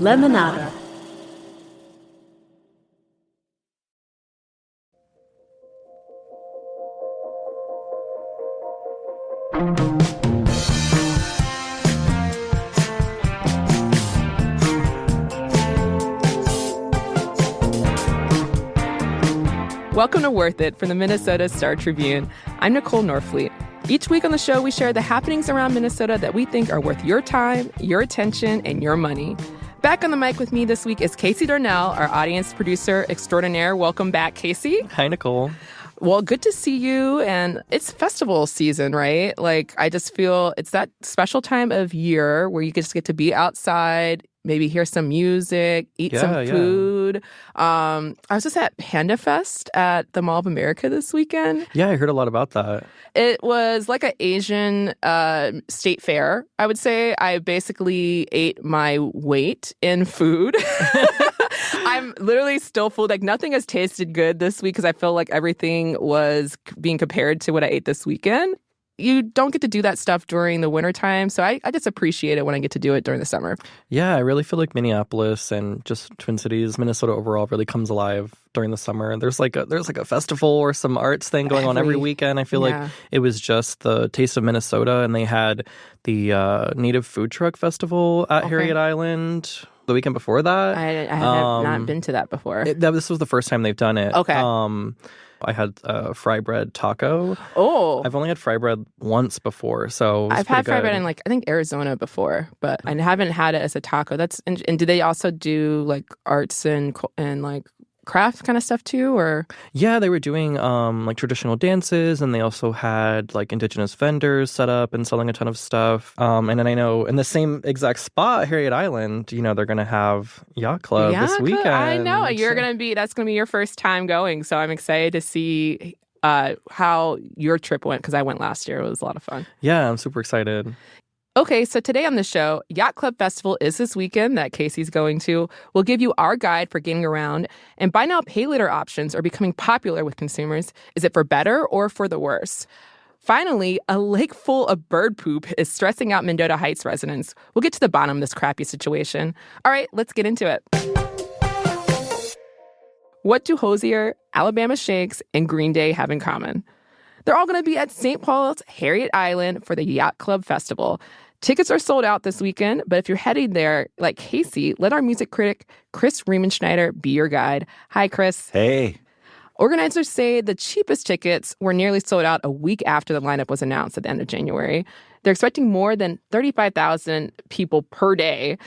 Lemonada. Welcome to Worth It from the Minnesota Tribune. I'm Nicole Norfleet. Each week on the show, we share the happenings around Minnesota that we think are worth your time, your attention, and your money. Back on the mic with me this week is Casey Darnell, our audience producer extraordinaire. Welcome back, Casey. Hi, Nicole. Well, good to see you. And it's festival season, right? Like, I just feel it's that special time of year where you just get to be outside, maybe hear some music, eat some food. I was just at Panda Fest at the Mall of America this weekend. Yeah, I heard a lot about that. It was like an Asian state fair, I would say. I basically ate my weight in food. I'm literally still full. Like, nothing has tasted good this week because I feel like everything was being compared to what I ate this weekend. You don't get to do that stuff during the wintertime, so I just appreciate it when I get to do it during the summer. Yeah, I really feel like Minneapolis and just Twin Cities, Minnesota overall really comes alive during the summer. There's like a festival or some arts thing going on every weekend. I feel like it was just the Taste of Minnesota, and they had the Native Food Truck Festival at Harriet Island the weekend before that. I have not been to that before. This was the first time they've done it. Okay. I had fry bread taco. Oh. I've only had fry bread once before, so I've had fry bread in I think Arizona before, but I haven't had it as a taco. And do they also do like arts and like craft kind of stuff too, or? Yeah, they were doing like traditional dances, and they also had like indigenous vendors set up and selling a ton of stuff. And then I know in the same exact spot, Harriet Island, they're going to have Yacht Club this weekend. I know. That's going to be your first time going, so I'm excited to see how your trip went, because I went last year. It was a lot of fun. Yeah, I'm super excited. Okay, so today on the show, Yacht Club Festival is this weekend that Casey's going to. We'll give you our guide for getting around. And buy now, pay later options are becoming popular with consumers. Is it for better or for the worse? Finally, a lake full of bird poop is stressing out Mendota Heights residents. We'll get to the bottom of this crappy situation. All right, let's get into it. What do Hozier, Alabama Shakes, and Green Day have in common? They're all going to be at St. Paul's Harriet Island for the Yacht Club Festival. Tickets are sold out this weekend, but if you're heading there, like Casey, let our music critic, Chris Riemenschneider, be your guide. Hi, Chris. Hey. Organizers say the cheapest tickets were nearly sold out a week after the lineup was announced at the end of January. They're expecting more than 35,000 people per day.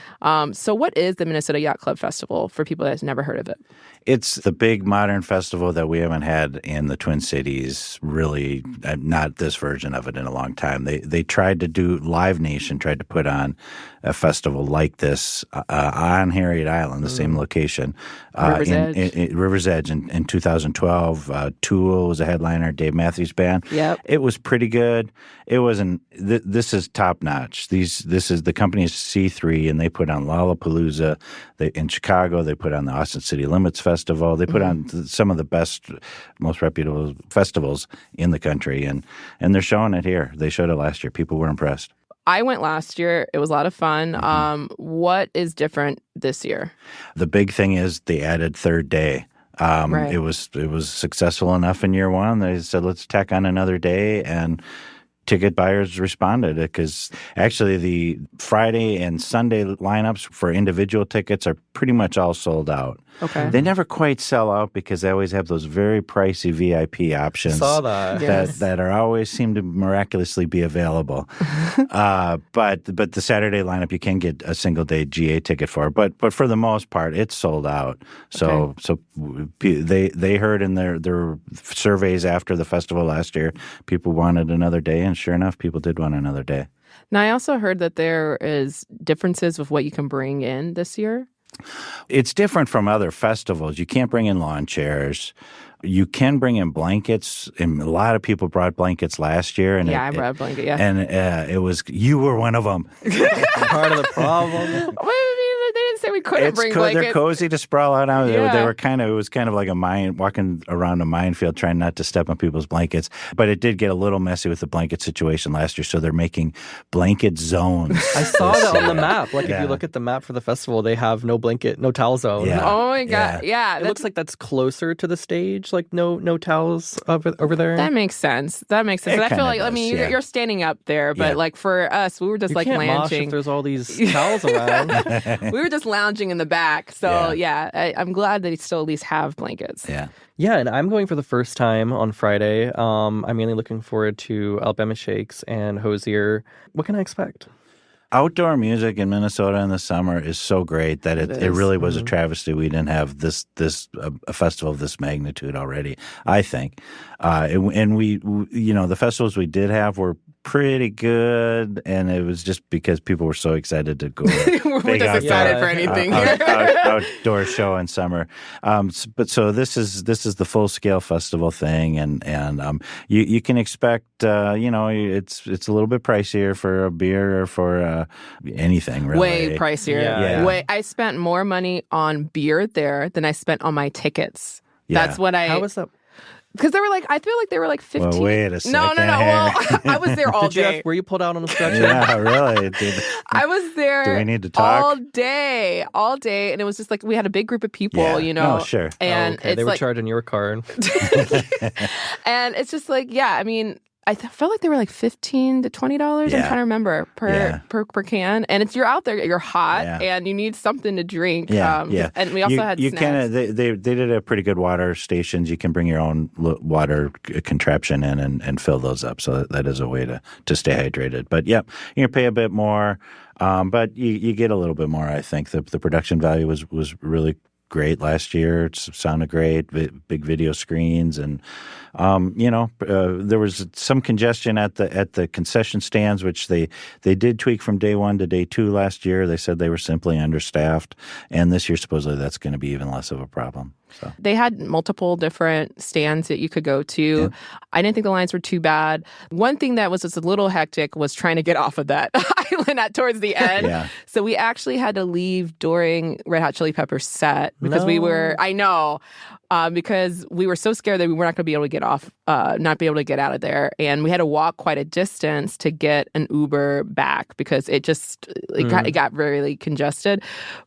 So what is the Minnesota Yacht Club Festival for people that have never heard of it? It's the big modern festival that we haven't had in the Twin Cities, really, not this version of it in a long time. They tried to do, Live Nation tried to put on a festival like this on Harriet Island, the same location. River's Edge in 2012. Tool was a headliner, Dave Matthews Band. Yep. It was pretty good. It wasn't, this is top notch. The company is C3, and they put on Lollapalooza. In Chicago, they put on the Austin City Limits Festival. They put on some of the best, most reputable festivals in the country, and they're showing it here. They showed it last year. People were impressed. I went last year. It was a lot of fun. What is different this year? The big thing is they added third day. Right. It was successful enough in year one. They said, let's tack on another day, and ticket buyers responded, because actually the Friday and Sunday lineups for individual tickets are pretty much all sold out. Okay. They never quite sell out because they always have those very pricey VIP options. Saw that. Yes. that are always seem to miraculously be available. But the Saturday lineup you can get a single day GA ticket for. But for the most part it's sold out. So they heard in their surveys after the festival last year, people wanted another day, and sure enough, people did want another day. Now, I also heard that there is differences with what you can bring in this year. It's different from other festivals. You can't bring in lawn chairs. You can bring in blankets, and a lot of people brought blankets last year. And I brought a blanket, yeah. And you were one of them. Part of the problem. They didn't say we couldn't bring blankets. They're cozy to sprawl out on. Yeah. They were it was kind of like walking around a minefield trying not to step on people's blankets. But it did get a little messy with the blanket situation last year, so they're making blanket zones. I saw that on the map. Like if you look at the map for the festival, they have no towel zone. Yeah. Oh my God. Yeah. It looks like that's closer to the stage, like no towels over there. That makes sense. And I feel like, I mean, you're standing up there, but like for us, we were just you like can't lounging. mosh if there's all these towels around. We were just lounging in the back. So I'm glad that they still at least have blankets. Yeah, and I'm going for the first time on Friday. I'm mainly looking forward to Alabama Shakes and Hosier. What can I expect? Outdoor music in Minnesota in the summer is so great that it really was a travesty we didn't have a festival of this magnitude already, I think. And we the festivals we did have were pretty good, and it was just because people were so excited to go. We're just excited for anything here. Outdoor show in summer. But so this is the full scale festival thing, and you can expect it's a little bit pricier for a beer or for anything really. Way pricier. Yeah. I spent more money on beer there than I spent on my tickets. Yeah. That's what How was that? Because I feel like they were like 15. Well, wait a second. No. Well, I was there all day. Were you pulled out on a stretcher? Yeah, really. I was there. Do we need to talk? All day, and it was just like we had a big group of people, Oh, sure. And they were charging your card. And it's just like, I mean, I felt like they were like $15 to $20. I'm trying to remember per can, and you're out there, you're hot, and you need something to drink. And we also had snacks. They did a pretty good water stations. You can bring your own water contraption in and fill those up. So that is a way to stay hydrated. But you're gonna pay a bit more, but you get a little bit more. I think the production value was really great last year. It sounded great, big video screens, and there was some congestion at the concession stands, which they did tweak from day 1 to day 2 last year. They said they were simply understaffed, and this year supposedly that's going to be even less of a problem. So they had multiple different stands that you could go to. Yeah. I didn't think the lines were too bad. One thing that was just a little hectic was trying to get off of that island towards the end. Yeah. So we actually had to leave during Red Hot Chili Peppers set because because we were so scared that we were not going to be able to get off, not be able to get out of there. And we had to walk quite a distance to get an Uber back because it got really congested.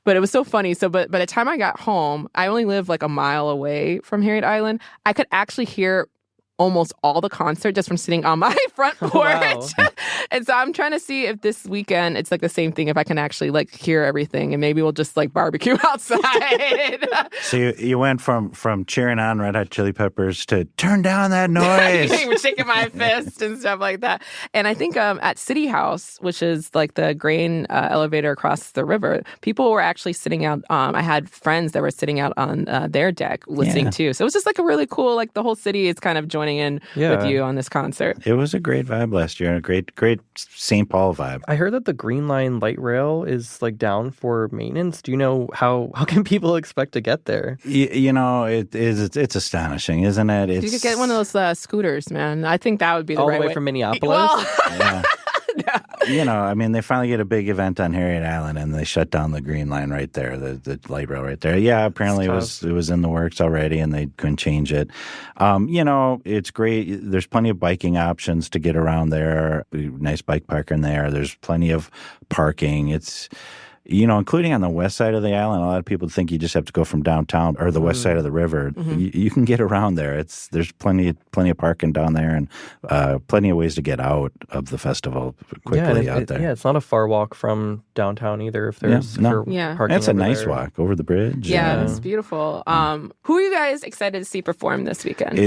But it was so funny. So but by the time I got home, I only live like a mile away from Harriet Island. I could actually hear almost all the concert just from sitting on my front porch. Wow. And so I'm trying to see if this weekend it's like the same thing, if I can actually like hear everything, and maybe we'll just like barbecue outside. So you went from cheering on Red Hot Chili Peppers to turn down that noise. We're shaking my fist and stuff like that. And I think at City House, which is like the grain elevator across the river, people were actually sitting out. I had friends that were sitting out on their deck listening too. So it was just like a really cool, like the whole city is kind of joining in with you on this concert. It was a great vibe last year, a great St. Paul vibe. I heard that the Green Line light rail is like down for maintenance. Do you know how can people expect to get there? It's astonishing, isn't it? You could get one of those scooters, man. I think that would be the all right the way way from Minneapolis. Well, yeah. They finally get a big event on Harriet Island, and they shut down the Green Line right there, the light rail right there. Yeah, apparently it was in the works already, and they couldn't change it. It's great. There's plenty of biking options to get around there. Nice bike parking there. There's plenty of parking. It's including on the west side of the island. A lot of people think you just have to go from downtown or the west side of the river. Mm-hmm. You can get around there. There's plenty of parking down there, and plenty of ways to get out of the festival quickly out there. Yeah, it's not a far walk from downtown either. If there's parking, it's a nice walk over the bridge. Yeah, it's beautiful. Who are you guys excited to see perform this weekend?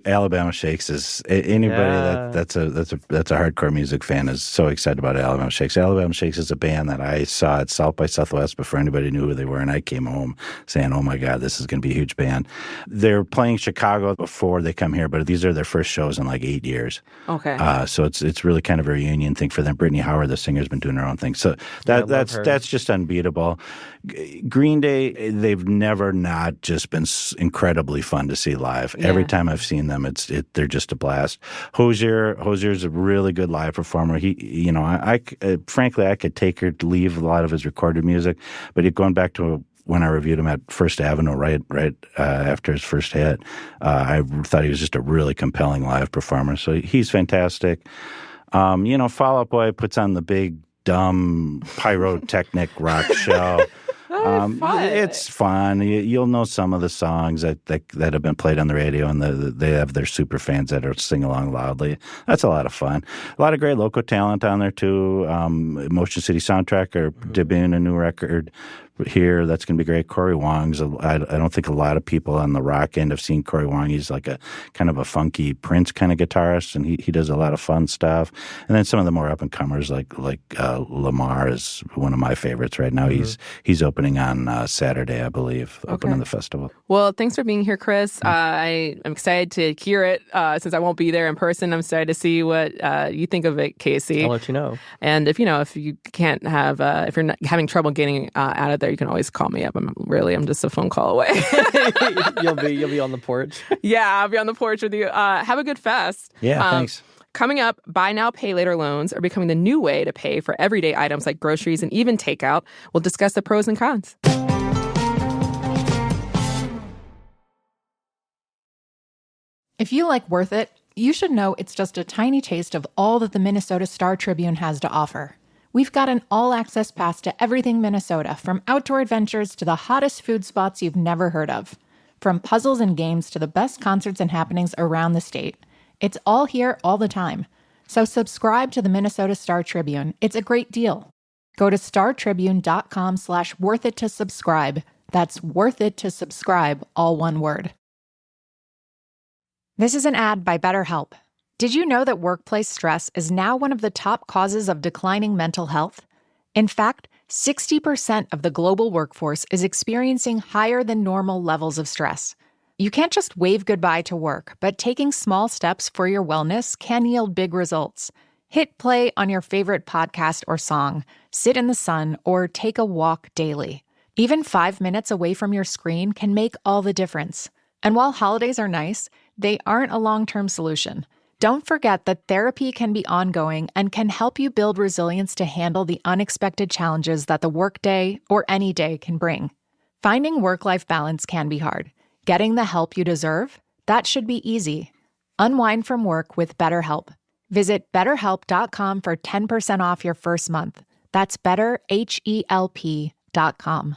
Alabama Shakes is anybody that's a hardcore music fan is so excited about Alabama Shakes. Alabama Shakes is a band that I saw at South by Southwest before anybody knew who they were, and I came home saying, oh my God, this is going to be a huge band. They're playing Chicago before they come here, but these are their first shows in like 8 years. Okay. So it's really kind of a reunion thing for them. Brittany Howard, the singer's been doing her own thing. So that's just unbeatable. Green Day, they've never not just been incredibly fun to see live. Yeah. Every time I've seen them, they're just a blast. Hosier's a really good live performer. Frankly, I could take or leave a lot of his recorded music, but going back to when I reviewed him at First Avenue right after his first hit. I thought he was just a really compelling live performer. So he's fantastic. Fall Out Boy puts on the big, dumb, pyrotechnic rock show. It's fun. You'll know some of the songs that have been played on the radio, and they have their super fans that are sing along loudly. That's a lot of fun. A lot of great local talent on there too. Motion City Soundtrack are debuting a new record here. That's going to be great. Corey Wong's. I don't think a lot of people on the rock end have seen Corey Wong. He's like a kind of a funky Prince kind of guitarist, and he does a lot of fun stuff. And then some of the more up and comers like Lamar is one of my favorites right now. He's opening on Saturday, I believe, opening the festival. Well, thanks for being here, Chris. I'm excited to hear it since I won't be there in person. I'm excited to see what you think of it, Casey. I'll let you know. And if you can't have if you're not having trouble getting out of there, you can always call me up. I'm just a phone call away. You'll be on the porch. Yeah, I'll be on the porch with you. Have a good fest. Yeah, thanks. Coming up, buy now, pay later loans are becoming the new way to pay for everyday items like groceries and even takeout. We'll discuss the pros and cons. If you like Worth It, you should know it's just a tiny taste of all that the Minnesota Star Tribune has to offer. We've got an all-access pass to everything Minnesota, from outdoor adventures to the hottest food spots you've never heard of. From puzzles and games to the best concerts and happenings around the state. It's all here all the time. So subscribe to the Minnesota Star Tribune. It's a great deal. Go to startribune.com/worthit to subscribe. That's worth it to subscribe, all one word. This is an ad by BetterHelp. Did you know that workplace stress is now one of the top causes of declining mental health? In fact, 60% of the global workforce is experiencing higher than normal levels of stress. You can't just wave goodbye to work, but taking small steps for your wellness can yield big results. Hit play on your favorite podcast or song, sit in the sun, or take a walk daily. Even 5 minutes away from your screen can make all the difference. And while holidays are nice, they aren't a long-term solution. Don't forget that therapy can be ongoing and can help you build resilience to handle the unexpected challenges that the workday or any day can bring. Finding work-life balance can be hard. Getting the help you deserve? That should be easy. Unwind from work with BetterHelp. Visit BetterHelp.com for 10% off your first month. That's BetterHelp.com.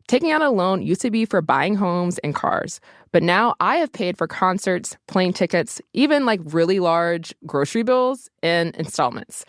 Taking out a loan used to be for buying homes and cars, but now I have paid for concerts, plane tickets, even like really large grocery bills in installments.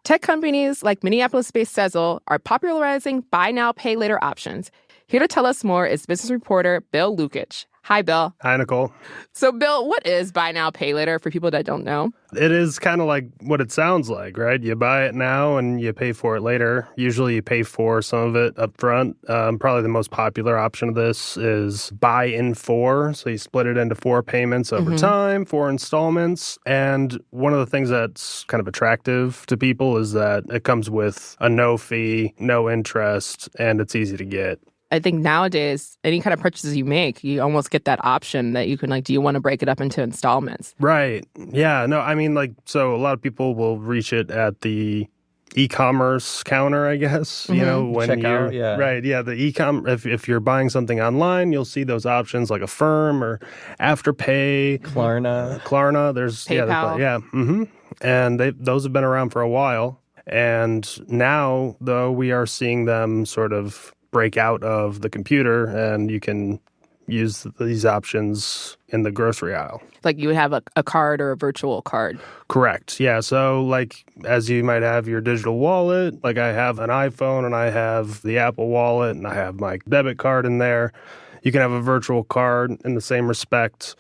Tech companies like Minneapolis-based Sezzle are popularizing buy now, pay later options. Here to tell us more is business reporter Bill Lukic. Hi, Bill. Hi, Nicole. So, Bill, what is buy now, pay later for people that don't know? It is kind of like what it sounds like, right? You buy it now and you pay for it later. Usually you pay for some of it up front. Probably the most popular option of this is buy in 4. So you split it into 4 payments over time, 4 installments. And one of the things that's kind of attractive to people is that it comes with a no fee, no interest, and it's easy to get. I think nowadays, any kind of purchases you make, you almost get that option that you can, like, do you want to break it up into installments? Right. Yeah. No, I mean, like, so a lot of people will reach it at the e-commerce counter, I guess, you know, when Checkout, you're right. Yeah. The if you're buying something online, you'll see those options like Affirm or Afterpay, Klarna. There's PayPal. And those have been around for a while. And now, though, we are seeing them sort of break out of the computer, and you can use these options in the grocery aisle. Like you would have a card or a virtual card. Correct. Yeah. So like as you might have your digital wallet, like I have an iPhone and I have the Apple Wallet and I have my debit card in there. You can have a virtual card in the same respect.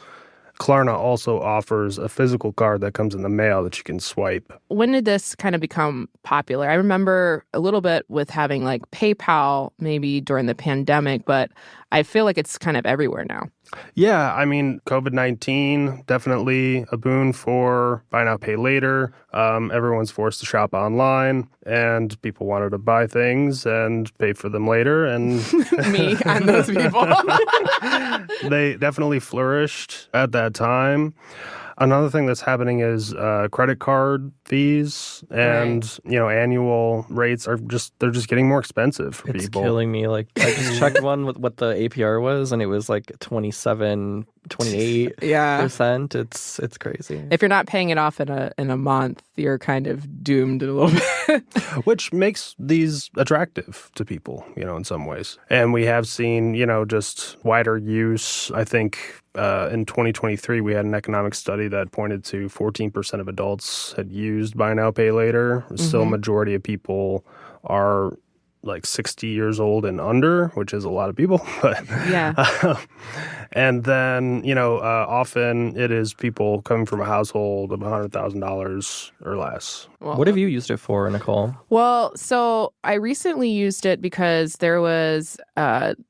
Klarna also offers a physical card that comes in the mail that you can swipe. When did this kind of become popular? I remember a little bit with having like PayPal maybe during the pandemic, but I feel like it's kind of everywhere now. Yeah, I mean, COVID-19, definitely a boon for buy now, pay later. Everyone's forced to shop online, and people wanted to buy things and pay for them later. And me and those people. They definitely flourished at that time. Another thing that's happening is credit card fees and annual rates they're just getting more expensive for it's people. It's killing me. Like I just checked one with what the APR was, and it was like 27, 28%. It's crazy. If you're not paying it off in a month, you're kind of doomed a little bit. Which makes these attractive to people, in some ways. And we have seen, just wider use. I think in 2023, we had an economic study that pointed to 14% of adults had used buy now, pay later. Still, majority of people are like 60 years old and under, which is a lot of people. But and then, often it is people coming from a household of $100,000 or less. Well, what have you used it for, Nicole? Well, so I recently used it because there was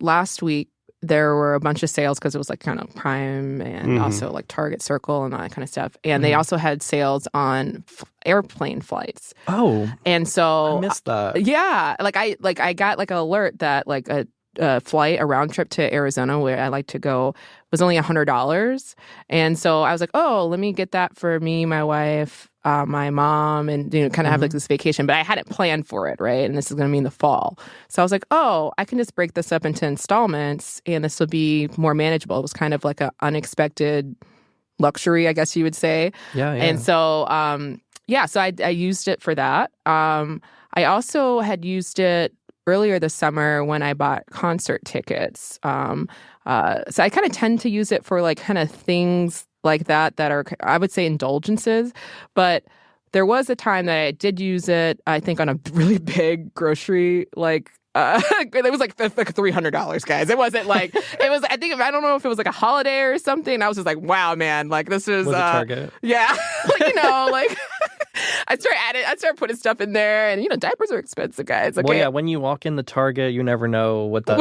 last week, there were a bunch of sales because it was like kind of Prime and also like Target Circle and all that kind of stuff. And they also had sales on airplane flights. Oh. And so I missed that. Yeah. I got like an alert that like a flight, a round trip to Arizona where I like to go was only $100. And so I was like, oh, let me get that for me, my wife, my mom, and kind of have like this vacation. But I hadn't planned for it, right? And this is going to be in the fall. So I was like, oh, I can just break this up into installments and this will be more manageable. It was kind of like an unexpected luxury, I guess you would say. Yeah. And so, so I used it for that. I also had used it earlier this summer when I bought concert tickets. So I kind of tend to use it for like kind of things like that are, I would say, indulgences. But there was a time that I did use it, I think, on a really big grocery, it was like $300, guys. It wasn't like, it was, I don't know if it was like a holiday or something. I was just like, wow, man, like this is. Was it Target? Yeah. I started putting stuff in there, and diapers are expensive, guys. Okay? Well, yeah, when you walk in the Target, you never know what that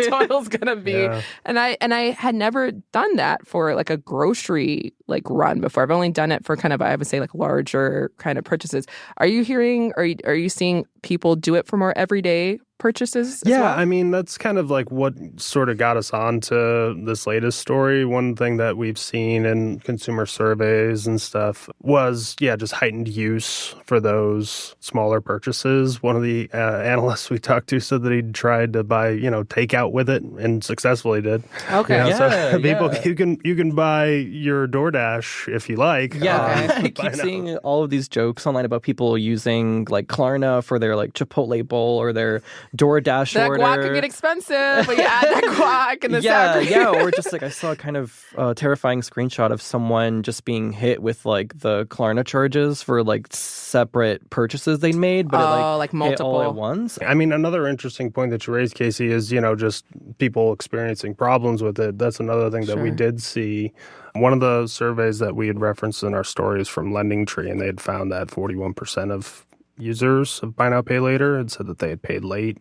total's gonna be. Yeah. And I had never done that for like a grocery like run before. I've only done it for kind of, I would say, like larger kind of purchases. Are you hearing? Are you seeing people do it for more everyday purchases? Yeah, well? I mean, that's kind of like what sort of got us on to this latest story. One thing that we've seen in consumer surveys and stuff was, just heightened use for those smaller purchases. One of the analysts we talked to said that he'd tried to buy, takeout with it and successfully did. Okay. So people, you can buy your DoorDash if you like. Yeah, I keep seeing all of these jokes online about people using like Klarna for their like Chipotle bowl or their DoorDash that order. Guac can get expensive, but you add that guac and the sour cream. Or just like I saw a kind of terrifying screenshot of someone just being hit with like the Klarna charges for like separate purchases they'd made, but it like multiple hit all at once. I mean, another interesting point that you raised, Casey, is just people experiencing problems with it. That's another thing that we did see. One of the surveys that we had referenced in our story is from LendingTree, and they had found that 41% of users of buy now, pay later had said that they had paid late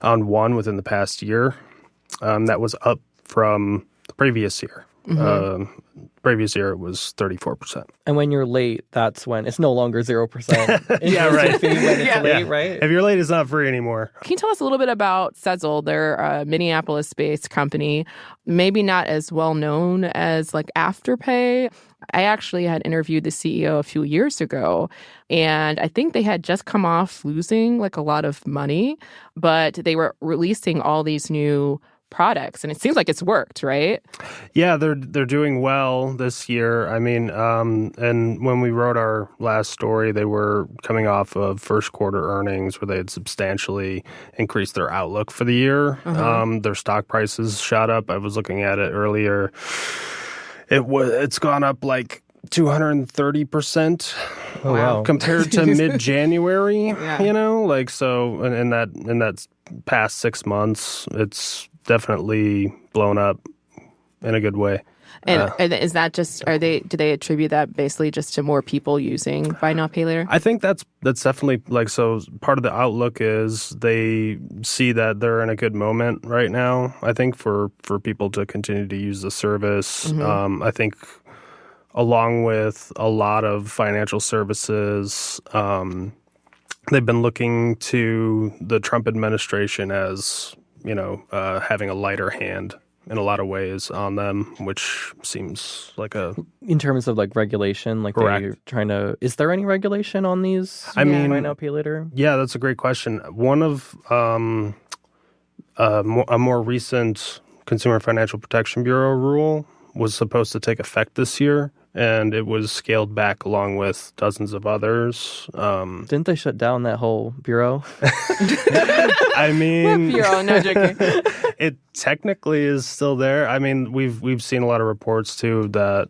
on one within the past year. That was up from the previous year. Previous year it was 34%. And when you're late, that's when it's no longer 0%. Yeah, right. When it's late, right? If you're late, it's not free anymore. Can you tell us a little bit about Sezzle? They're a Minneapolis-based company, maybe not as well known as like Afterpay. I actually had interviewed the CEO a few years ago, and I think they had just come off losing like a lot of money, but they were releasing all these new products, and it seems like it's worked, right? Yeah, they're doing well this year. I mean, and when we wrote our last story, they were coming off of first quarter earnings where they had substantially increased their outlook for the year. Their stock prices shot up. I was looking at it earlier. It's gone up like 230% compared to mid-January. So in that past 6 months, it's definitely blown up in a good way. And is that just, do they attribute that basically just to more people using buy now, pay later? I think that's definitely so part of the outlook is they see that they're in a good moment right now, I think, for people to continue to use the service. I think along with a lot of financial services, they've been looking to the Trump administration as, having a lighter hand in a lot of ways on them, which seems like a... In terms of like regulation, like they're trying to... Is there any regulation on these? I mean... Buy now, pay later? Yeah, that's a great question. One of a more recent Consumer Financial Protection Bureau rule was supposed to take effect this year, and it was scaled back along with dozens of others. Didn't they shut down that whole bureau? I mean, what bureau? No joking. It technically is still there. I mean, we've seen a lot of reports too that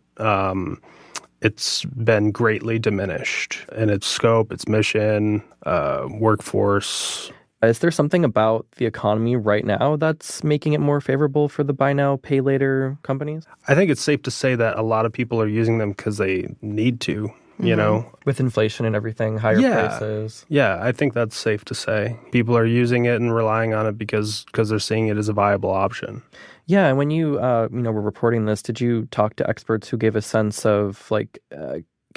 it's been greatly diminished in its scope, its mission, workforce. Is there something about the economy right now that's making it more favorable for the buy now, pay later companies? I think it's safe to say that a lot of people are using them because they need to, you know? With inflation and everything, higher prices. Yeah, I think that's safe to say. People are using it and relying on it because they're seeing it as a viable option. Yeah, and when you were reporting this, did you talk to experts who gave a sense of like,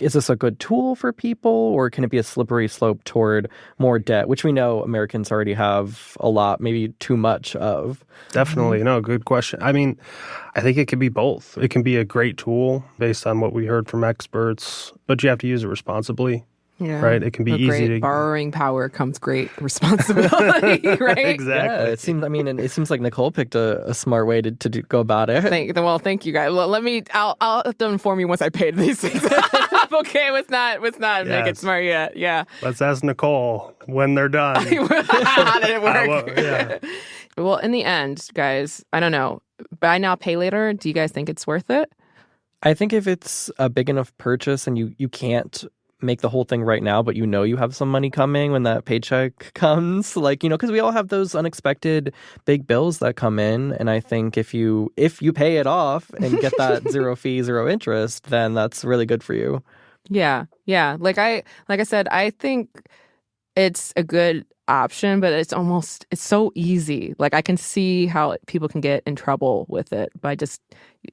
is this a good tool for people, or can it be a slippery slope toward more debt, which we know Americans already have a lot, maybe too much of? Definitely. No, good question. I mean, I think it can be both. It can be a great tool based on what we heard from experts, but you have to use it responsibly. Yeah. Right? It can be easy great to... borrowing power comes great responsibility, right? Exactly. Yeah, it seems like Nicole picked a smart way to go about it. Thank you guys. Well, I'll have to inform you once I paid these things. I'm okay with not make it smart yet. Yeah. Let's ask Nicole when they're done. How did it work? Yeah. Well, in the end, guys, I don't know. Buy now, pay later. Do you guys think it's worth it? I think if it's a big enough purchase and you can't make the whole thing right now, but you have some money coming when that paycheck comes, because we all have those unexpected big bills that come in, and I think if you pay it off and get that zero fee, zero interest, then that's really good for you. Yeah. Like I said, I think it's a good option, but it's so easy. Like I can see how people can get in trouble with it by just,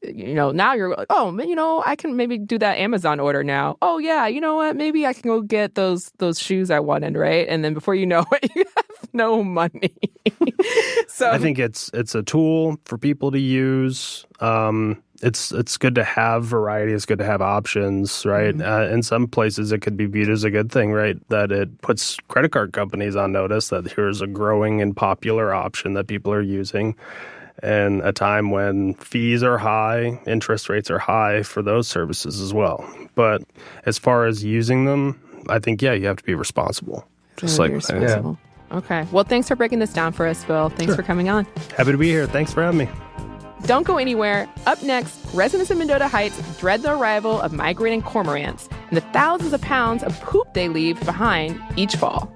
now you're like, oh, I can maybe do that Amazon order now. Oh yeah, you know what? Maybe I can go get those shoes I wanted, right? And then before you know it, you have no money. So I think it's a tool for people to use. It's good to have variety. It's good to have options, right? Mm-hmm. In some places, it could be viewed as a good thing, right? That it puts credit card companies on notice that here's a growing and popular option that people are using. And a time when fees are high, interest rates are high for those services as well. But as far as using them, I think, you have to be responsible. Just like responsible. Yeah. Okay. Well, thanks for breaking this down for us, Phil. Thanks for coming on. Happy to be here. Thanks for having me. Don't go anywhere. Up next, residents of Mendota Heights dread the arrival of migrating cormorants and the thousands of pounds of poop they leave behind each fall.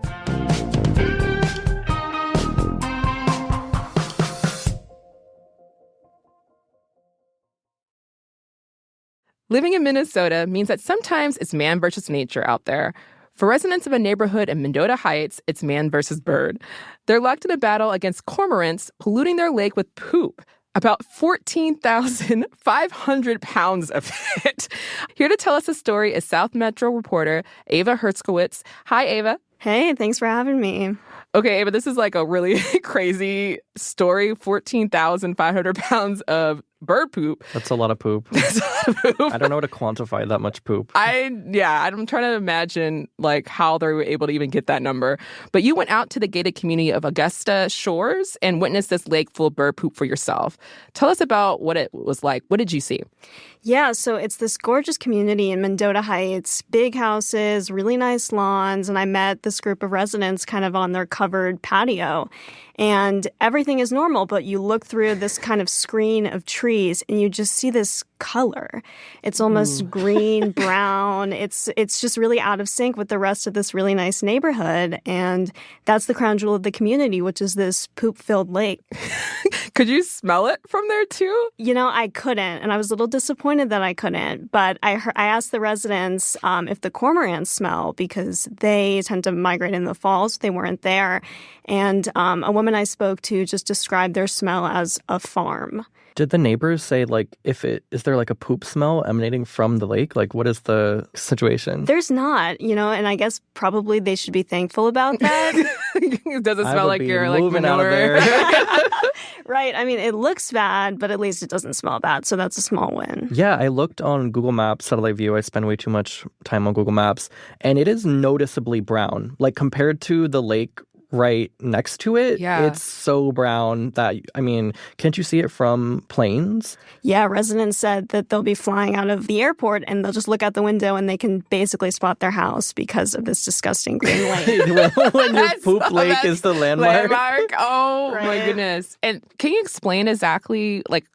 Living in Minnesota means that sometimes it's man versus nature out there. For residents of a neighborhood in Mendota Heights, it's man versus bird. They're locked in a battle against cormorants polluting their lake with poop. About 14,500 pounds of it. Here to tell us the story is South Metro reporter Ava Herskowitz. Hi, Ava. Hey, thanks for having me. Okay, Ava, this is like a really crazy story. 14,500 pounds of bird poop. That's a lot of poop. That's a lot of poop. I don't know how to quantify that much poop. I'm trying to imagine like how they were able to even get that number. But you went out to the gated community of Augusta Shores and witnessed this lake full of bird poop for yourself. Tell us about what it was like. What did you see? Yeah, so it's this gorgeous community in Mendota Heights, big houses, really nice lawns, and I met this group of residents kind of on their covered patio. And everything is normal, but you look through this kind of screen of trees and you just see this color. It's almost green, brown. It's just really out of sync with the rest of this really nice neighborhood. And that's the crown jewel of the community, which is this poop-filled lake. Could you smell it from there too? I couldn't, and I was a little disappointed that I couldn't. But I asked the residents if the cormorants smell because they tend to migrate in the fall, so they weren't there. And a woman I spoke to just described their smell as a farm. Did the neighbors say, is there like a poop smell emanating from the lake? Like, what is the situation? There's not, and I guess probably they should be thankful about that. Does it smell like you're like moving out of there? Right. I mean, it looks bad, but at least it doesn't smell bad. So that's a small win. Yeah, I looked on Google Maps, satellite view. I spend way too much time on Google Maps. And it is noticeably brown. Like compared to the lake right next to it, it's so brown that, I mean, can't you see it from planes? Yeah, residents said that they'll be flying out of the airport and they'll just look out the window and they can basically spot their house because of this disgusting green lake. When your poop lake is the landmark. Oh, Right. my goodness. And can you explain exactly, like,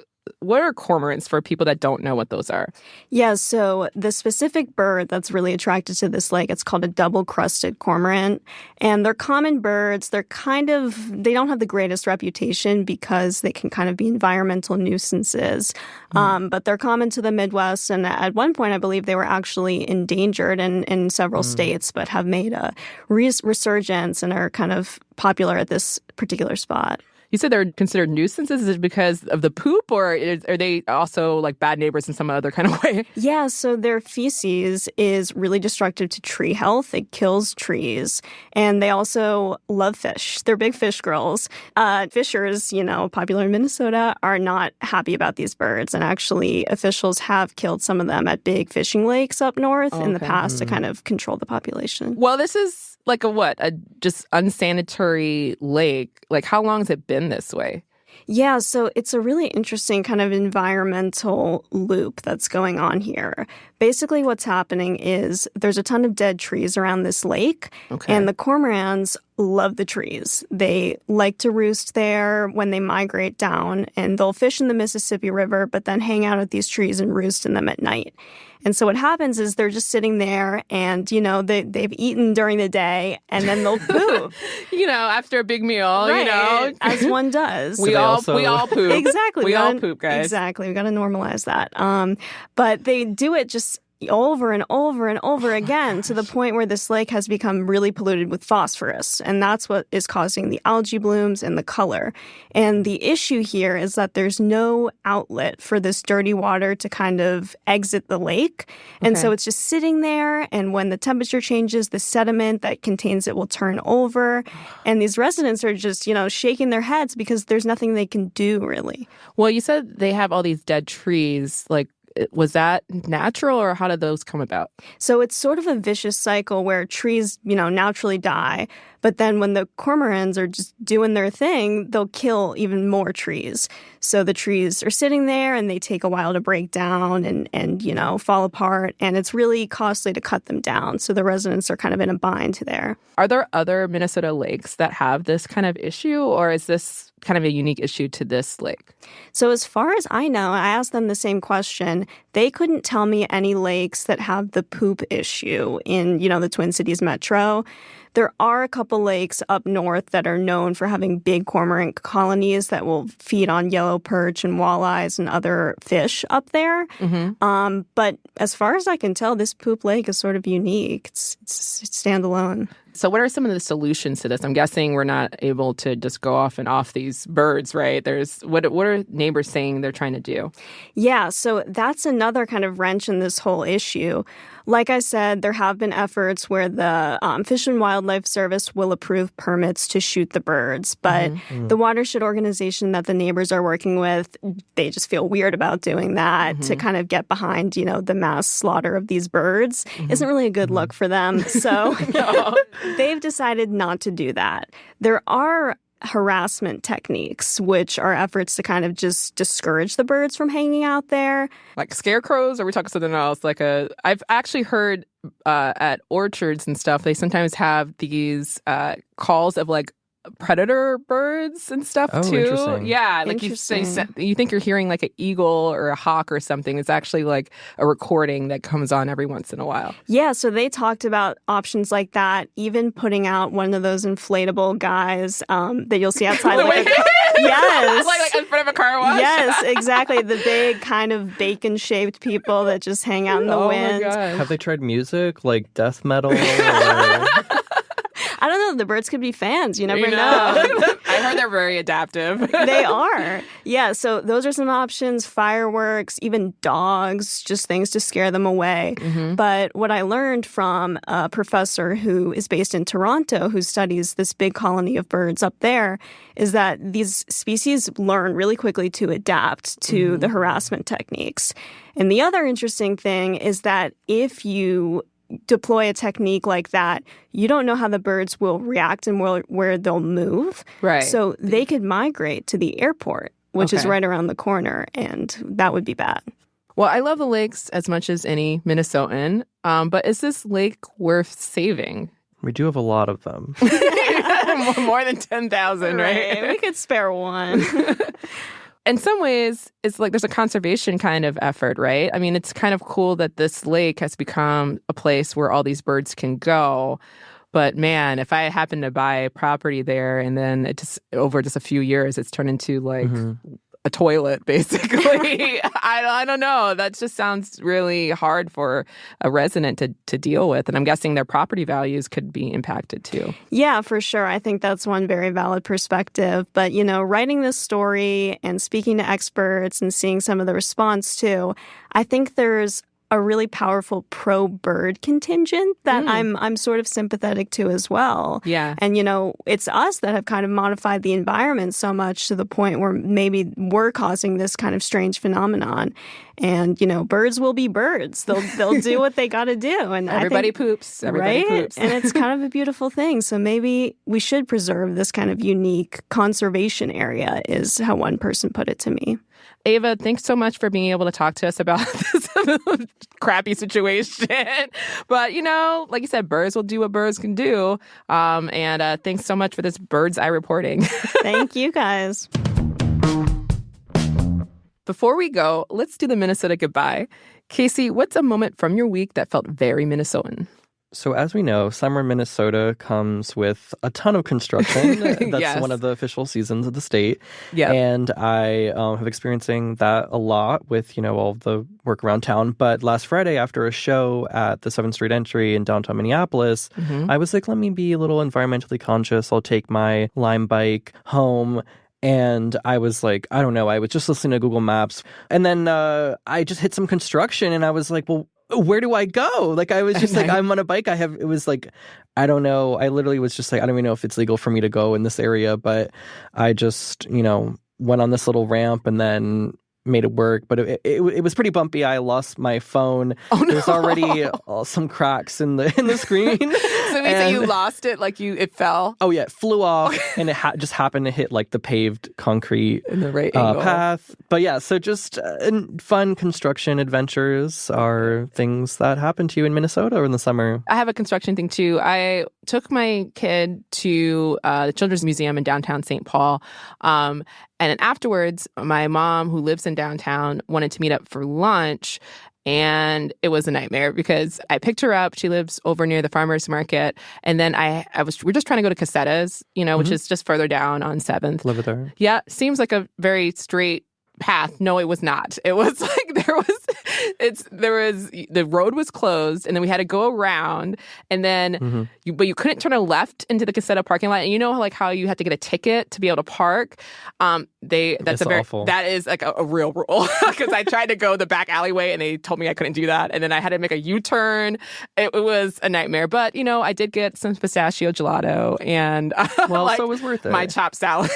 what are cormorants for people that don't know what those are? Yeah, so the specific bird that's really attracted to this lake, it's called a double-crested cormorant. And they're common birds. They don't have the greatest reputation because they can kind of be environmental nuisances. But they're common to the Midwest. And at one point, I believe they were actually endangered in several states, but have made a resurgence and are kind of popular at this particular spot. You said they're considered nuisances. Is it because of the poop, or are they also like bad neighbors in some other kind of way? Yeah, so their feces is really destructive to tree health. It kills trees. And they also love fish. They're big fish girls. Fishers, popular in Minnesota, are not happy about these birds. And actually, officials have killed some of them at big fishing lakes up north in the past to kind of control the population. Well, this is like a just unsanitary lake. Like, how long has it been this way? Yeah, so it's a really interesting kind of environmental loop that's going on here. Basically, what's happening is there's a ton of dead trees around this lake, and the cormorants love the trees. They like to roost there when they migrate down, and they'll fish in the Mississippi River, but then hang out at these trees and roost in them at night. And so what happens is they're just sitting there and, they've eaten during the day and then they'll poop. After a big meal, right, as one does. We all poop. Exactly. We all poop, guys. Exactly. We got to normalize that. But they do it just over and over and over again to the point where this lake has become really polluted with phosphorus. And that's what is causing the algae blooms and the color. And the issue here is that there's no outlet for this dirty water to kind of exit the lake. And so it's just sitting there. And when the temperature changes, the sediment that contains it will turn over. And these residents are just, shaking their heads because there's nothing they can do, really. Well, you said they have all these dead trees. Like, was that natural, or how did those come about? So it's sort of a vicious cycle where trees, naturally die. But then when the cormorants are just doing their thing, they'll kill even more trees. So the trees are sitting there and they take a while to break down and fall apart. And it's really costly to cut them down. So the residents are kind of in a bind there. Are there other Minnesota lakes that have this kind of issue, or is this kind of a unique issue to this lake? So as far as I know, I asked them the same question. They couldn't tell me any lakes that have the poop issue in, the Twin Cities metro. There are a couple lakes up north that are known for having big cormorant colonies that will feed on yellow perch and walleyes and other fish up there. But as far as I can tell, this poop lake is sort of unique. It's standalone. So what are some of the solutions to this? I'm guessing we're not able to just go off and off these birds, right? What are neighbors saying they're trying to do? Yeah, so that's another kind of wrench in this whole issue. Like I said, there have been efforts where the Fish and Wildlife Service will approve permits to shoot the birds. But the watershed organization that the neighbors are working with, they just feel weird about doing that to kind of get behind, the mass slaughter of these birds. Isn't really a good look for them. So they've decided not to do that. There are harassment techniques, which are efforts to kind of just discourage the birds from hanging out there. Like scarecrows, or are we talking something else? I've actually heard at orchards and stuff, they sometimes have these calls of like predator birds and stuff too. Interesting. Yeah, like you think you're hearing like an eagle or a hawk or something. It's actually like a recording that comes on every once in a while. Yeah, so they talked about options like that, even putting out one of those inflatable guys that you'll see outside. Yes. like in front of a car wash? Yes, exactly. The big kind of bacon-shaped people that just hang out in the wind. My gosh. Have they tried music, like death metal? Or... I don't know. The birds could be fans. You never know. I I heard they're very adaptive. They are. Yeah, so those are some options. Fireworks, even dogs, just things to scare them away. Mm-hmm. But what I learned from a professor who is based in Toronto, who studies this big colony of birds up there, is that these species learn really quickly to adapt to the harassment techniques. And the other interesting thing is that if you deploy a technique like that, you don't know how the birds will react and where they'll move. Right. So they could migrate to the airport, which is right around the corner, and that would be bad. Well, I love the lakes as much as any Minnesotan, but is this lake worth saving? We do have a lot of them. More than 10,000, right? We could spare one. In some ways, it's like there's a conservation kind of effort, right? I mean, it's kind of cool that this lake has become a place where all these birds can go. But man, if I happen to buy property there and then over just a few years, it's turned into like a toilet, basically. I don't know. That just sounds really hard for a resident to deal with. And I'm guessing their property values could be impacted too. Yeah, for sure. I think that's one very valid perspective. But, writing this story and speaking to experts and seeing some of the response too, I think there's a really powerful pro-bird contingent that I'm sort of sympathetic to as well. Yeah. And, it's us that have kind of modified the environment so much to the point where maybe we're causing this kind of strange phenomenon. And, birds will be birds. They'll do what they got to do. And everybody poops. Everybody poops. And it's kind of a beautiful thing. So maybe we should preserve this kind of unique conservation area, is how one person put it to me. Ava, thanks so much for being able to talk to us about this crappy situation. But, like you said, birds will do what birds can do. And thanks so much for this bird's eye reporting. Thank you, guys. Before we go, let's do the Minnesota goodbye. Casey, what's a moment from your week that felt very Minnesotan? So as we know, summer in Minnesota comes with a ton of construction. That's one of the official seasons of the state. Yeah. And I have experiencing that a lot with, all of the work around town. But last Friday, after a show at the 7th Street Entry in downtown Minneapolis, I was like, let me be a little environmentally conscious. I'll take my Lime bike home. And I was like, I don't know, I was just listening to Google Maps. And then I just hit some construction and I was like, well, where do I go? Like, I was just like, I'm on a bike. It was like, I don't know. I literally was just like, I don't even know if it's legal for me to go in this area. But I just, went on this little ramp and then made it work. But it was pretty bumpy. I lost my phone. Oh, no. There's already some cracks in the screen. So you lost it, like it fell? Oh, yeah. It flew off and it just happened to hit like the paved concrete in the right angle. Path. But yeah, so just fun construction adventures are things that happen to you in Minnesota in the summer. I have a construction thing too. I took my kid to the Children's Museum in downtown St. Paul. And then afterwards, my mom, who lives in downtown, wanted to meet up for lunch. And it was a nightmare because I picked her up. She lives over near the farmer's market. And then we're just trying to go to Casetas, which is just further down on 7th. Live with her. Yeah. Seems like a very straight path. No, it was not. It was like the road was closed and then we had to go around and then but you couldn't turn a left into the Caseta parking lot. And how you had to get a ticket to be able to park. That's awful. That is like a real rule because I tried to go the back alleyway and they told me I couldn't do that. And then I had to make a U-turn. It was a nightmare. But, I did get some pistachio gelato and so it was worth it. My chopped salad.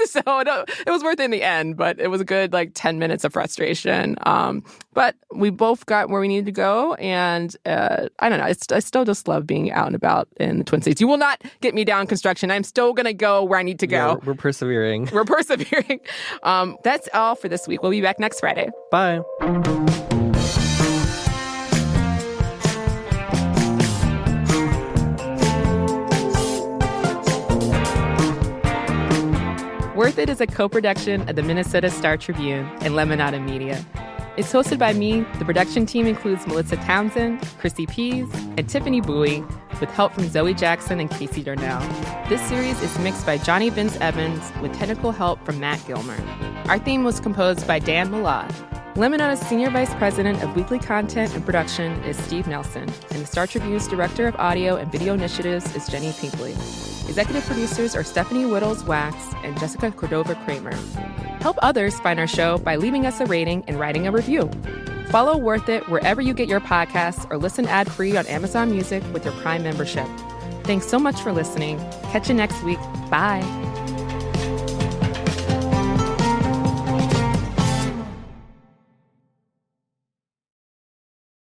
So it was worth it in the end, but it was a good 10 minutes of frustration. But we both got where we needed to go. And I don't know. I still just love being out and about in the Twin Cities. You will not get me down construction. I'm still going to go where I need to go. Yeah, we're persevering. We're persevering. That's all for this week. We'll be back next Friday. Bye. Worth It is a co-production of the Minnesota Star Tribune and Lemonada Media. It's hosted by me. The production team includes Melissa Townsend, Chrissy Pease, and Tiffany Bowie, with help from Zoe Jackson and Casey Darnell. This series is mixed by Johnny Vince Evans with technical help from Matt Gilmer. Our theme was composed by Dan Malad. Lemon-Nota's Senior Vice President of Weekly Content and Production is Steve Nelson, and the Star Tribune's Director of Audio and Video Initiatives is Jenny Pinkley. Executive producers are Stephanie Whittles-Wax and Jessica Cordova-Kramer. Help others find our show by leaving us a rating and writing a review. Follow Worth It wherever you get your podcasts or listen ad-free on Amazon Music with your Prime membership. Thanks so much for listening. Catch you next week. Bye.